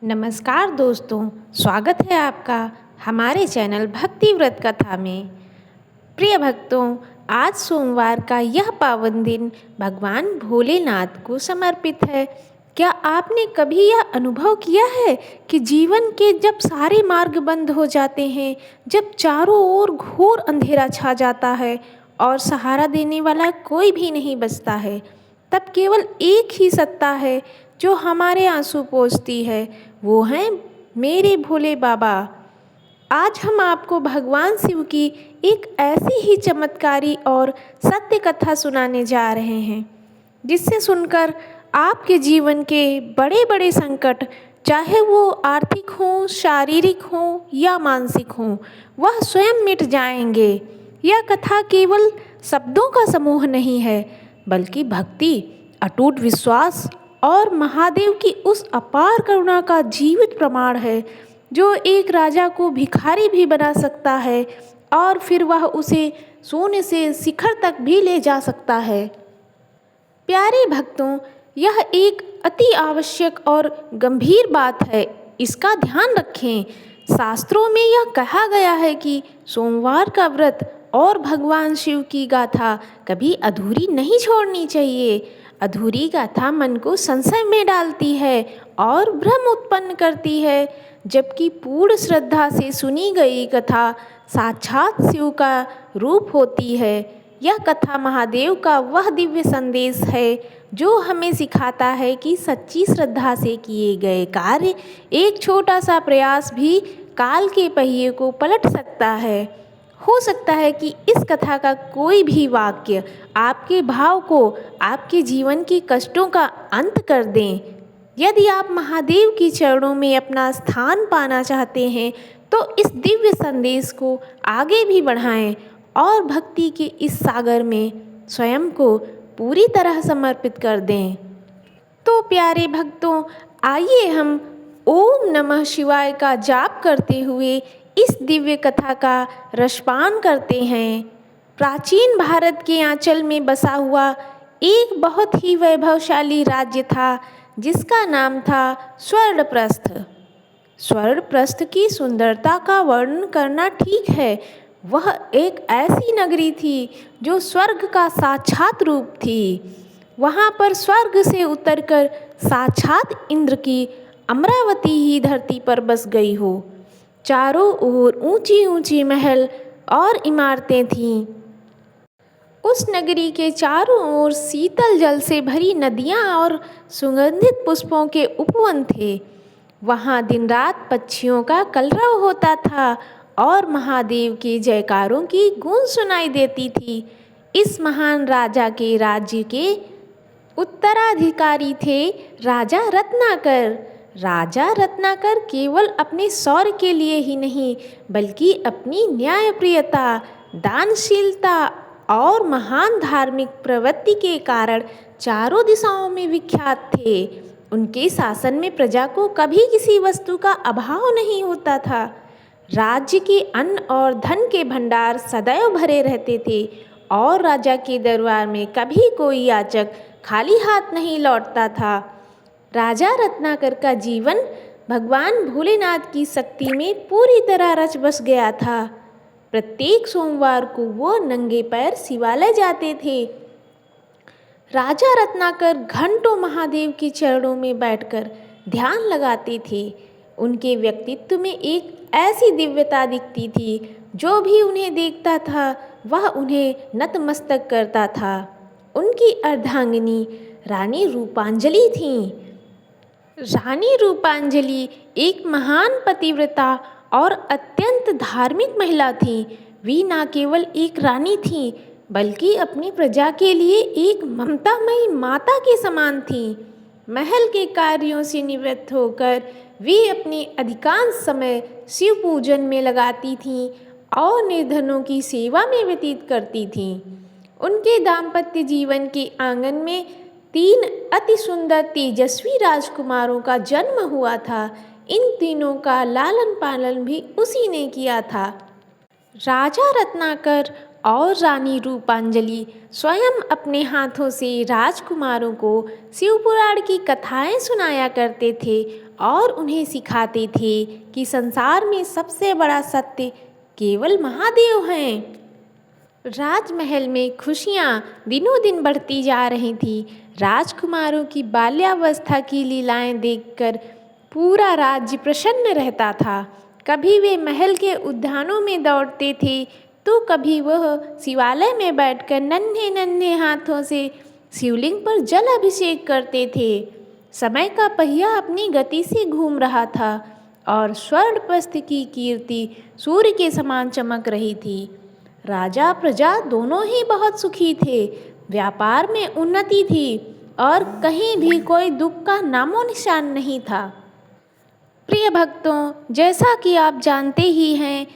नमस्कार दोस्तों, स्वागत है आपका हमारे चैनल भक्ति व्रत कथा में। प्रिय भक्तों, आज सोमवार का यह पावन दिन भगवान भोलेनाथ को समर्पित है। क्या आपने कभी यह अनुभव किया है कि जीवन के जब सारे मार्ग बंद हो जाते हैं, जब चारों ओर घोर अंधेरा छा जाता है और सहारा देने वाला कोई भी नहीं बचता है, तब केवल एक ही सत्ता है जो हमारे आंसू पोंछती है, वो हैं मेरे भोले बाबा। आज हम आपको भगवान शिव की एक ऐसी ही चमत्कारी और सत्य कथा सुनाने जा रहे हैं, जिससे सुनकर आपके जीवन के बड़े बड़े संकट, चाहे वो आर्थिक हों, शारीरिक हों या मानसिक हों, वह स्वयं मिट जाएंगे। यह कथा केवल शब्दों का समूह नहीं है, बल्कि भक्ति, अटूट विश्वास और महादेव की उस अपार करुणा का जीवित प्रमाण है, जो एक राजा को भिखारी भी बना सकता है और फिर वह उसे सोने से शिखर तक भी ले जा सकता है। प्यारे भक्तों, यह एक अति आवश्यक और गंभीर बात है, इसका ध्यान रखें। शास्त्रों में यह कहा गया है कि सोमवार का व्रत और भगवान शिव की गाथा कभी अधूरी नहीं छोड़नी चाहिए। अधूरी गाथा मन को संशय में डालती है और भ्रम उत्पन्न करती है, जबकि पूर्ण श्रद्धा से सुनी गई कथा साक्षात शिव का रूप होती है। यह कथा महादेव का वह दिव्य संदेश है जो हमें सिखाता है कि सच्ची श्रद्धा से किए गए कार्य, एक छोटा सा प्रयास भी काल के पहिए को पलट सकता है। हो सकता है कि इस कथा का कोई भी वाक्य आपके भाव को, आपके जीवन के कष्टों का अंत कर दें। यदि आप महादेव के चरणों में अपना स्थान पाना चाहते हैं, तो इस दिव्य संदेश को आगे भी बढ़ाएं और भक्ति के इस सागर में स्वयं को पूरी तरह समर्पित कर दें। तो प्यारे भक्तों, आइए हम ओम नमः शिवाय का जाप करते हुए इस दिव्य कथा का रसपान करते हैं। प्राचीन भारत के आंचल में बसा हुआ एक बहुत ही वैभवशाली राज्य था, जिसका नाम था स्वर्णप्रस्थ। स्वर्णप्रस्थ की सुंदरता का वर्णन करना ठीक है। वह एक ऐसी नगरी थी जो स्वर्ग का साक्षात रूप थी। वहाँ पर स्वर्ग से उतरकर साक्षात इंद्र की अमरावती ही धरती पर बस गई हो। चारों ओर ऊंची ऊंची महल और इमारतें थीं। उस नगरी के चारों ओर शीतल जल से भरी नदियाँ और सुगंधित पुष्पों के उपवन थे। वहाँ दिन रात पक्षियों का कलरव होता था और महादेव के जयकारों की गूंज सुनाई देती थी। इस महान राजा के राज्य के उत्तराधिकारी थे राजा रत्नाकर। राजा रत्नाकर केवल अपने शौर्य के लिए ही नहीं, बल्कि अपनी न्यायप्रियता, दानशीलता और महान धार्मिक प्रवृत्ति के कारण चारों दिशाओं में विख्यात थे। उनके शासन में प्रजा को कभी किसी वस्तु का अभाव नहीं होता था। राज्य के अन्न और धन के भंडार सदैव भरे रहते थे और राजा के दरबार में कभी कोई याचक खाली हाथ नहीं लौटता था। राजा रत्नाकर का जीवन भगवान भोलेनाथ की शक्ति में पूरी तरह रच बस गया था। प्रत्येक सोमवार को वो नंगे पैर शिवालय जाते थे। राजा रत्नाकर घंटों महादेव के चरणों में बैठकर ध्यान लगाते थे। उनके व्यक्तित्व में एक ऐसी दिव्यता दिखती थी, जो भी उन्हें देखता था वह उन्हें नतमस्तक करता था। उनकी अर्धांगिनी रानी रूपांजलि थीं। रानी रूपांजलि एक महान पतिव्रता और अत्यंत धार्मिक महिला थीं। वे न केवल एक रानी थीं, बल्कि अपनी प्रजा के लिए एक ममतामयी माता के समान थीं। महल के कार्यों से निवृत्त होकर वे अपने अधिकांश समय शिव पूजन में लगाती थीं और निर्धनों की सेवा में व्यतीत करती थीं। उनके दाम्पत्य जीवन के आंगन में 3 अति सुंदर तेजस्वी राजकुमारों का जन्म हुआ था। इन तीनों का लालन पालन भी उसी ने किया था। राजा रत्नाकर और रानी रूपांजलि स्वयं अपने हाथों से राजकुमारों को शिवपुराण की कथाएं सुनाया करते थे और उन्हें सिखाते थे कि संसार में सबसे बड़ा सत्य केवल महादेव हैं। राजमहल में खुशियां दिनों दिन बढ़ती जा रही थीं। राजकुमारों की बाल्यावस्था की लीलाएं देखकर पूरा राज्य प्रसन्न रहता था। कभी वे महल के उद्यानों में दौड़ते थे तो कभी वह शिवालय में बैठकर नन्हे नन्हे हाथों से शिवलिंग पर जल अभिषेक करते थे। समय का पहिया अपनी गति से घूम रहा था और स्वर्णप्रस्थ की कीर्ति सूर्य के समान चमक रही थी। राजा प्रजा दोनों ही बहुत सुखी थे। व्यापार में उन्नति थी और कहीं भी कोई दुख का नामो निशान नहीं था। प्रिय भक्तों, जैसा कि आप जानते ही हैं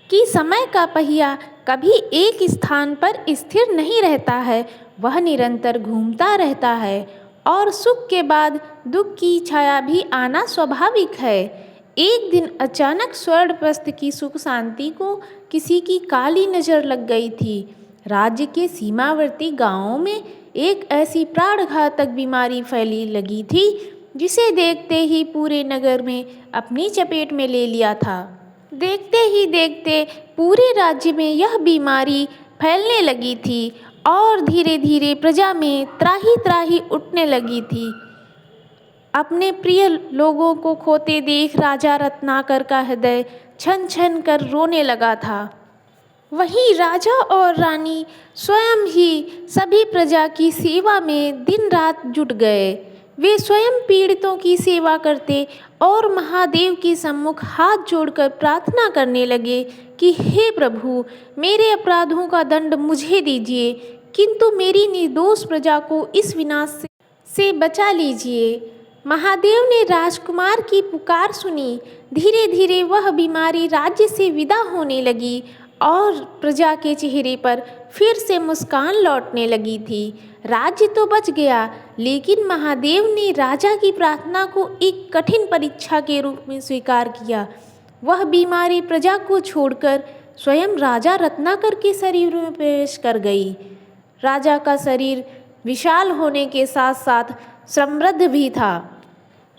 कि समय का पहिया कभी एक स्थान पर स्थिर नहीं रहता है, वह निरंतर घूमता रहता है और सुख के बाद दुख की छाया भी आना स्वाभाविक है। एक दिन अचानक स्वर्णप्रस्थ की सुख शांति को किसी की काली नज़र लग गई थी। राज्य के सीमावर्ती गांवों में एक ऐसी प्राणघातक बीमारी फैली लगी थी जिसे देखते ही पूरे नगर में अपनी चपेट में ले लिया था। देखते ही देखते पूरे राज्य में यह बीमारी फैलने लगी थी और धीरे धीरे प्रजा में त्राही त्राही उठने लगी थी। अपने प्रिय लोगों को खोते देख राजा रत्नाकर का हृदय छन छन कर रोने लगा था। वहीं राजा और रानी स्वयं ही सभी प्रजा की सेवा में दिन रात जुट गए। वे स्वयं पीड़ितों की सेवा करते और महादेव के सम्मुख हाथ जोड़कर प्रार्थना करने लगे कि हे प्रभु, मेरे अपराधों का दंड मुझे दीजिए, किंतु मेरी निर्दोष प्रजा को इस विनाश से बचा लीजिए। महादेव ने राजकुमार की पुकार सुनी। धीरे धीरे वह बीमारी राज्य से विदा होने लगी और प्रजा के चेहरे पर फिर से मुस्कान लौटने लगी थी। राज्य तो बच गया, लेकिन महादेव ने राजा की प्रार्थना को एक कठिन परीक्षा के रूप में स्वीकार किया। वह बीमारी प्रजा को छोड़कर स्वयं राजा रत्नाकर के शरीर में प्रवेश कर गई। राजा का शरीर विशाल होने के साथ साथ समृद्ध भी था।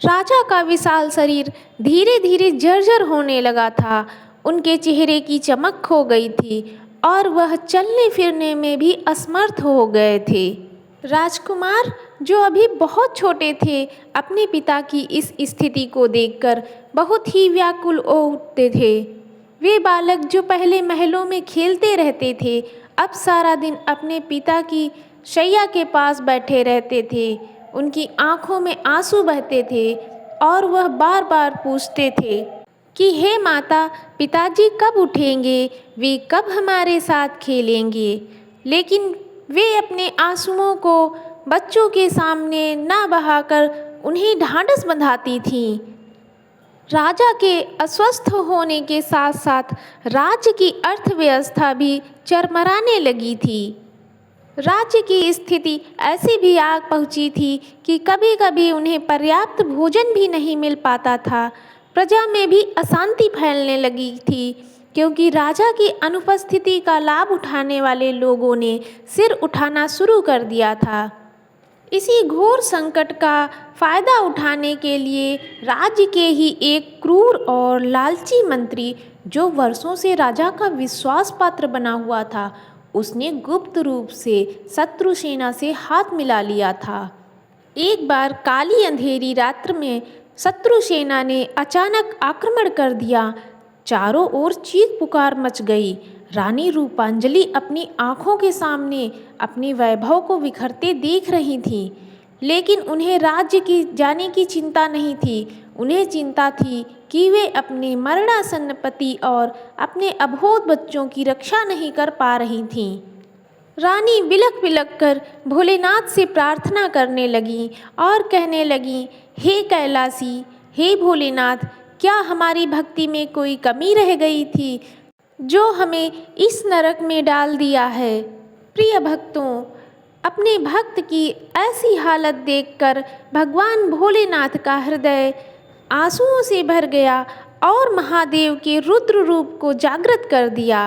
राजा का विशाल शरीर धीरे धीरे जर्जर होने लगा था। उनके चेहरे की चमक खो गई थी और वह चलने फिरने में भी असमर्थ हो गए थे। राजकुमार, जो अभी बहुत छोटे थे, अपने पिता की इस स्थिति को देखकर बहुत ही व्याकुल हो उठते थे। वे बालक जो पहले महलों में खेलते रहते थे, अब सारा दिन अपने पिता की शैया के पास बैठे रहते थे। उनकी आंखों में आंसू बहते थे और वह बार बार पूछते थे कि हे माता, पिताजी कब उठेंगे, वे कब हमारे साथ खेलेंगे। लेकिन वे अपने आंसुओं को बच्चों के सामने ना बहाकर उन्हें ढांढस बंधाती थीं। राजा के अस्वस्थ होने के साथ साथ राज्य की अर्थव्यवस्था भी चरमराने लगी थी। राज्य की स्थिति ऐसी भी आग पहुंची थी कि कभी कभी उन्हें पर्याप्त भोजन भी नहीं मिल पाता था। प्रजा में भी अशांति फैलने लगी थी, क्योंकि राजा की अनुपस्थिति का लाभ उठाने वाले लोगों ने सिर उठाना शुरू कर दिया था। इसी घोर संकट का फायदा उठाने के लिए राज्य के ही एक क्रूर और लालची मंत्री, जो वर्षों से राजा का विश्वास पात्र बना हुआ था, उसने गुप्त रूप से शत्रु सेना से हाथ मिला लिया था। एक बार काली अंधेरी रात्र में शत्रु सेना ने अचानक आक्रमण कर दिया। चारों ओर चीख पुकार मच गई। रानी रूपांजलि अपनी आँखों के सामने अपने वैभव को बिखरते देख रही थीं, लेकिन उन्हें राज्य की जाने की चिंता नहीं थी। उन्हें चिंता थी कि वे अपने मरणासन्न पति और अपने अबोध बच्चों की रक्षा नहीं कर पा रही थीं। रानी बिलख बिलख कर भोलेनाथ से प्रार्थना करने लगी और कहने लगी, हे कैलासी, हे भोलेनाथ, क्या हमारी भक्ति में कोई कमी रह गई थी जो हमें इस नरक में डाल दिया है। प्रिय भक्तों, अपने भक्त की ऐसी हालत देखकर भगवान भोलेनाथ का हृदय आंसुओं से भर गया और महादेव के रुद्र रूप को जागृत कर दिया।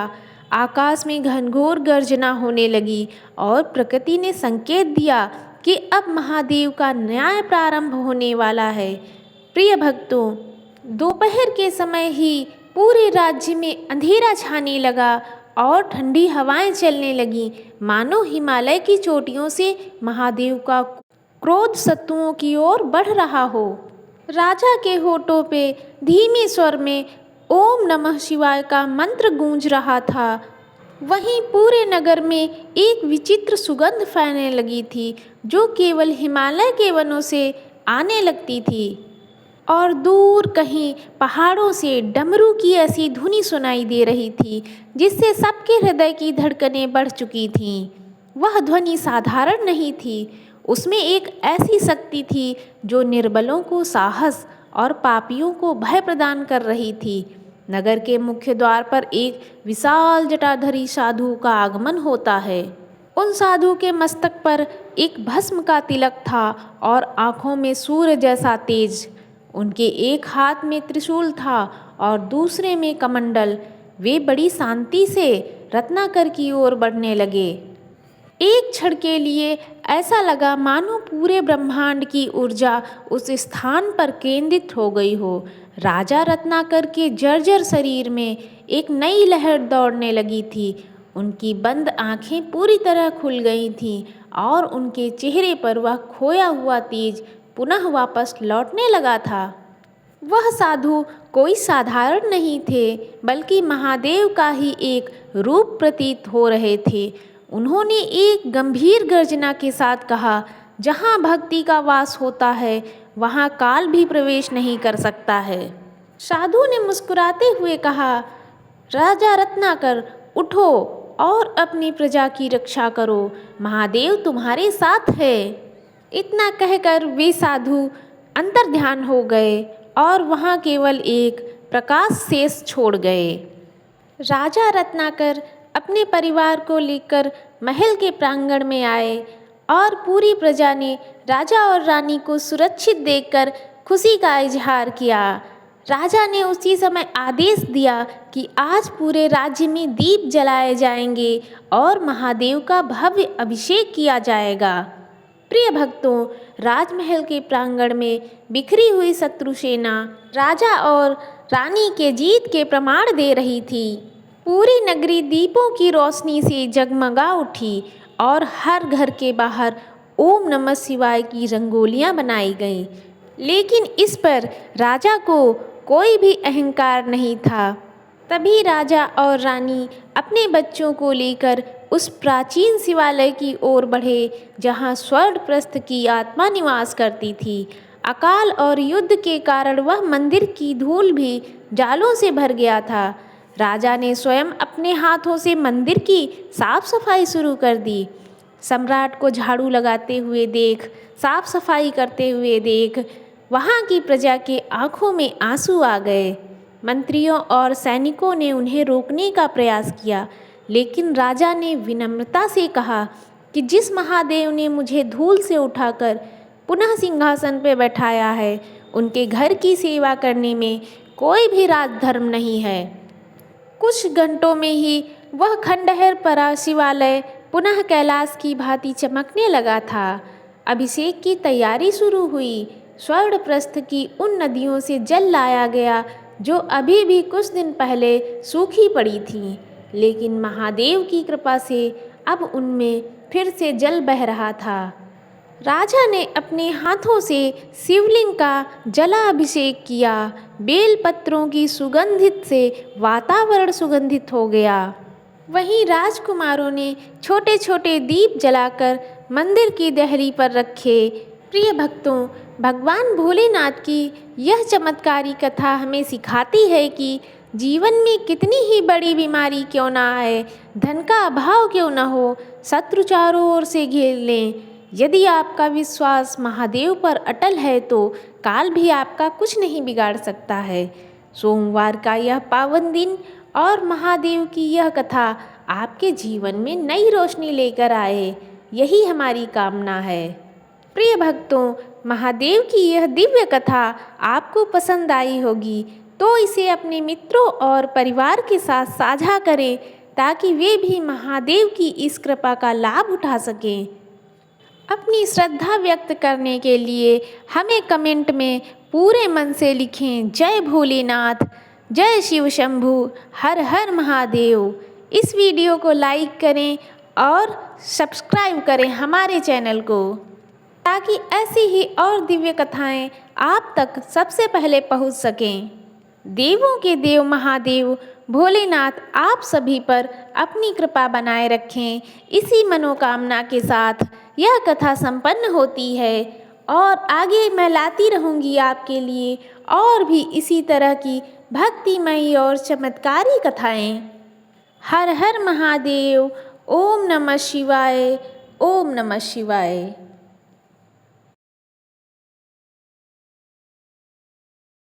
आकाश में घनघोर गर्जना होने लगी और प्रकृति ने संकेत दिया कि अब महादेव का न्याय प्रारंभ होने वाला है। प्रिय भक्तों, दोपहर के समय ही पूरे राज्य में अंधेरा छाने लगा और ठंडी हवाएं चलने लगीं, मानो हिमालय की चोटियों से महादेव का क्रोध शत्रुओं की ओर बढ़ रहा हो। राजा के होठों पे धीमे स्वर में ओम नमः शिवाय का मंत्र गूंज रहा था। वहीं पूरे नगर में एक विचित्र सुगंध फैलने लगी थी, जो केवल हिमालय के वनों से आने लगती थी। और दूर कहीं पहाड़ों से डमरू की ऐसी धुनी सुनाई दे रही थी, जिससे सबके हृदय की धड़कनें बढ़ चुकी थीं। वह ध्वनि साधारण नहीं थी, उसमें एक ऐसी शक्ति थी जो निर्बलों को साहस और पापियों को भय प्रदान कर रही थी। नगर के मुख्य द्वार पर एक विशाल जटाधारी साधु का आगमन होता है। उन साधु के मस्तक पर एक भस्म का तिलक था और आँखों में सूर्य जैसा तेज। उनके एक हाथ में त्रिशूल था और दूसरे में कमंडल। वे बड़ी शांति से रत्नाकर की ओर बढ़ने लगे। एक क्षण के लिए ऐसा लगा मानो पूरे ब्रह्मांड की ऊर्जा उस स्थान पर केंद्रित हो गई हो। राजा रत्नाकर के जर्जर शरीर में एक नई लहर दौड़ने लगी थी। उनकी बंद आंखें पूरी तरह खुल गई थीं और उनके चेहरे पर वह खोया हुआ तेज पुनः वापस लौटने लगा था। वह साधु कोई साधारण नहीं थे, बल्कि महादेव का ही एक रूप प्रतीत हो रहे थे। उन्होंने एक गंभीर गर्जना के साथ कहा, जहाँ भक्ति का वास होता है वहाँ काल भी प्रवेश नहीं कर सकता है। साधु ने मुस्कुराते हुए कहा, राजा रत्नाकर, उठो और अपनी प्रजा की रक्षा करो, महादेव तुम्हारे साथ है। इतना कहकर वे साधु अंतर ध्यान हो गए और वहाँ केवल एक प्रकाश शेष छोड़ गए। राजा रत्नाकर अपने परिवार को लेकर महल के प्रांगण में आए और पूरी प्रजा ने राजा और रानी को सुरक्षित देखकर खुशी का इजहार किया। राजा ने उसी समय आदेश दिया कि आज पूरे राज्य में दीप जलाए जाएंगे और महादेव का भव्य अभिषेक किया जाएगा। प्रिय भक्तों, राजमहल के प्रांगण में बिखरी हुई शत्रु सेना राजा और रानी के जीत के प्रमाण दे रही थी। पूरी नगरी दीपों की रोशनी से जगमगा उठी और हर घर के बाहर ओम नमः शिवाय की रंगोलियां बनाई गईं। लेकिन इस पर राजा को कोई भी अहंकार नहीं था। तभी राजा और रानी अपने बच्चों को लेकर उस प्राचीन शिवालय की ओर बढ़े, जहाँ स्वर्णप्रस्थ की आत्मा निवास करती थी। अकाल और युद्ध के कारण वह मंदिर की धूल भी जालों से भर गया था। राजा ने स्वयं अपने हाथों से मंदिर की साफ सफाई शुरू कर दी। सम्राट को झाड़ू लगाते हुए देख, साफ सफाई करते हुए देख, वहाँ की प्रजा के आंखों में आंसू आ गए। मंत्रियों और सैनिकों ने उन्हें रोकने का प्रयास किया, लेकिन राजा ने विनम्रता से कहा कि जिस महादेव ने मुझे धूल से उठाकर पुनः सिंहासन पर बैठाया है, उनके घर की सेवा करने में कोई भी राजधर्म नहीं है। कुछ घंटों में ही वह खंडहर पड़ा शिवालय पुनः कैलाश की भांति चमकने लगा था। अभिषेक की तैयारी शुरू हुई। स्वर्णप्रस्थ की उन नदियों से जल लाया गया जो अभी भी कुछ दिन पहले सूखी पड़ी थीं, लेकिन महादेव की कृपा से अब उनमें फिर से जल बह रहा था। राजा ने अपने हाथों से शिवलिंग का जलाभिषेक किया। बेल पत्रों की सुगंधित से वातावरण सुगंधित हो गया। वहीं राजकुमारों ने छोटे छोटे दीप जलाकर मंदिर की देहरी पर रखे। प्रिय भक्तों, भगवान भोलेनाथ की यह चमत्कारी कथा हमें सिखाती है कि जीवन में कितनी ही बड़ी बीमारी क्यों ना आए, धन का अभाव क्यों ना हो, शत्रु चारों ओर से घेर लें, यदि आपका विश्वास महादेव पर अटल है तो काल भी आपका कुछ नहीं बिगाड़ सकता है। सोमवार का यह पावन दिन और महादेव की यह कथा आपके जीवन में नई रोशनी लेकर आए, यही हमारी कामना है। प्रिय भक्तों, महादेव की यह दिव्य कथा आपको पसंद आई होगी तो इसे अपने मित्रों और परिवार के साथ साझा करें ताकि वे भी महादेव की इस कृपा का लाभ उठा सकें। अपनी श्रद्धा व्यक्त करने के लिए हमें कमेंट में पूरे मन से लिखें, जय भोलेनाथ, जय शिव शंभू, हर हर महादेव। इस वीडियो को लाइक करें और सब्सक्राइब करें हमारे चैनल को, ताकि ऐसी ही और दिव्य कथाएं आप तक सबसे पहले पहुंच सकें। देवों के देव महादेव भोलेनाथ आप सभी पर अपनी कृपा बनाए रखें। इसी मनोकामना के साथ यह कथा संपन्न होती है और आगे मैं लाती रहूँगी आपके लिए और भी इसी तरह की भक्तिमयी और चमत्कारी कथाएं। हर हर महादेव। ओम नमः शिवाय। ओम नमः शिवाय।